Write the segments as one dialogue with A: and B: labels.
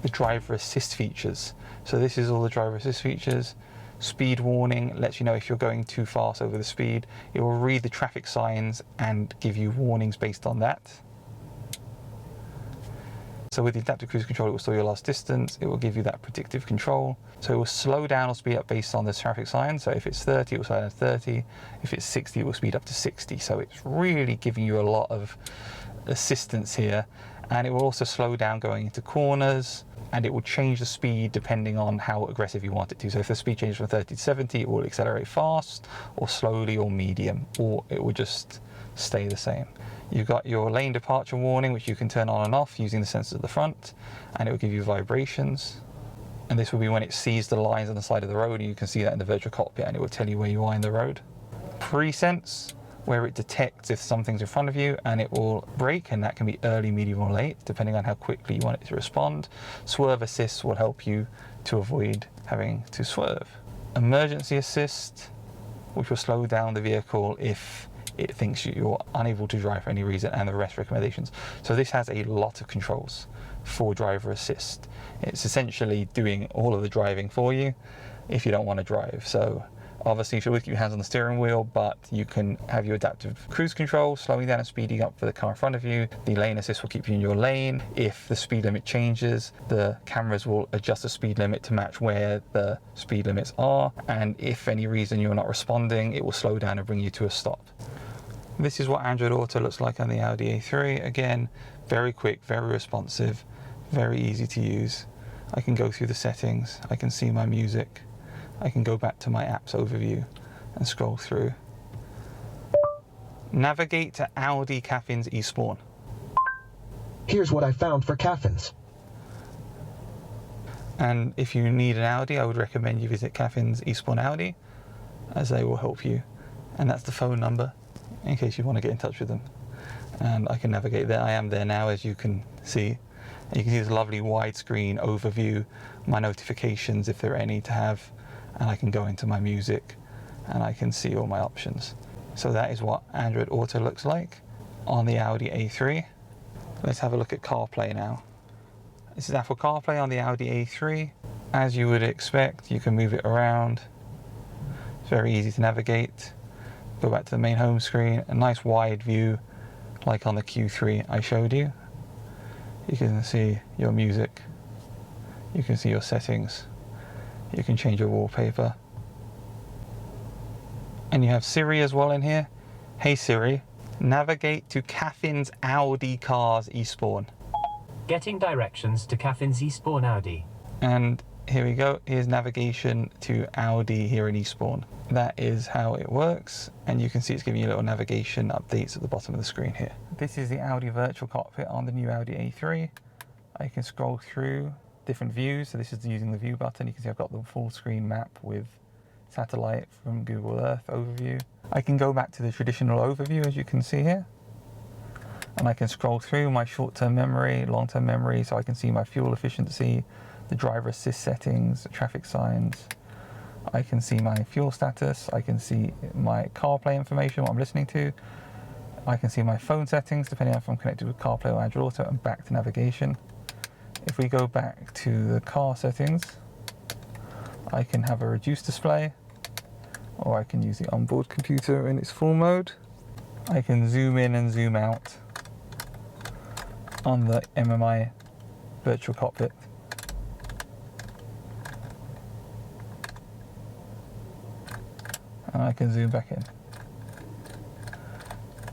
A: the driver assist features. So this is all the driver assist features. Speed warning lets you know if you're going too fast over the speed. It will read the traffic signs and give you warnings based on that. So with the adaptive cruise control, it will store your last distance. It will give you that predictive control. So it will slow down or speed up based on the traffic signs. So if it's 30, it will slow down to 30. If it's 60, it will speed up to 60. So it's really giving you a lot of assistance here. And it will also slow down going into corners, and it will change the speed depending on how aggressive you want it to. So if the speed changes from 30 to 70, it will accelerate fast or slowly or medium, or it will just stay the same. You've got your lane departure warning, which you can turn on and off using the sensors at the front, and it will give you vibrations. And this will be when it sees the lines on the side of the road, and you can see that in the virtual cockpit, and it will tell you where you are in the road. Pre-sense, where it detects if something's in front of you, and it will brake, and that can be early, medium or late, depending on how quickly you want it to respond. Swerve assist will help you to avoid having to swerve. Emergency assist, which will slow down the vehicle if it thinks you're unable to drive for any reason, and the rest recommendations. So this has a lot of controls for driver assist. It's essentially doing all of the driving for you if you don't want to drive. So obviously you should always keep your hands on the steering wheel, but you can have your adaptive cruise control, slowing down and speeding up for the car in front of you. The lane assist will keep you in your lane. If the speed limit changes, the cameras will adjust the speed limit to match where the speed limits are. And if for any reason you're not responding, it will slow down and bring you to a stop. This is what Android Auto looks like on the Audi A3. Again, very quick, very responsive, very easy to use. I can go through the settings, I can see my music, I can go back to my apps overview and scroll through. Navigate to Audi Caffin's Eastbourne.
B: Here's what I found for Caffin's.
A: And if you need an Audi, I would recommend you visit Caffin's Eastbourne Audi, as they will help you. And that's the phone number in case you want to get in touch with them. And I can navigate there. I am there now, as you can see. And you can see this lovely widescreen overview, my notifications if there are any to have, and I can go into my music and I can see all my options. So that is what Android Auto looks like on the Audi A3. Let's have a look at CarPlay now. This is Apple CarPlay on the Audi A3. As you would expect, you can move it around. It's very easy to navigate. Go back to the main home screen, a nice wide view like on the Q3 I showed you. You can see your music, you can see your settings, you can change your wallpaper. And you have Siri as well in here. Hey Siri, navigate to Caffin's Audi Cars Eastbourne.
C: Getting directions to Caffin's Eastbourne Audi.
A: And here we go, here's navigation to Audi here in Eastbourne. That is how it works, and you can see it's giving you little navigation updates at the bottom of the screen here. This is the Audi Virtual Cockpit on the new Audi A3. I can scroll through different views, so this is using the view button. You can see I've got the full screen map with satellite from Google Earth overview. I can go back to the traditional overview, as you can see here, and I can scroll through my short-term memory, long-term memory, so I can see my fuel efficiency, the driver assist settings, the traffic signs. I can see my fuel status, I can see my CarPlay information, what I'm listening to. I can see my phone settings, depending on if I'm connected with CarPlay or Android Auto, and back to navigation. If we go back to the car settings, I can have a reduced display, or I can use the onboard computer in its full mode. I can zoom in and zoom out on the MMI Virtual Cockpit. And I can zoom back in.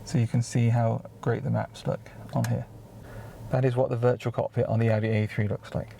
A: So you can see how great the maps look on here. That is what the Virtual Cockpit on the Audi A3 looks like.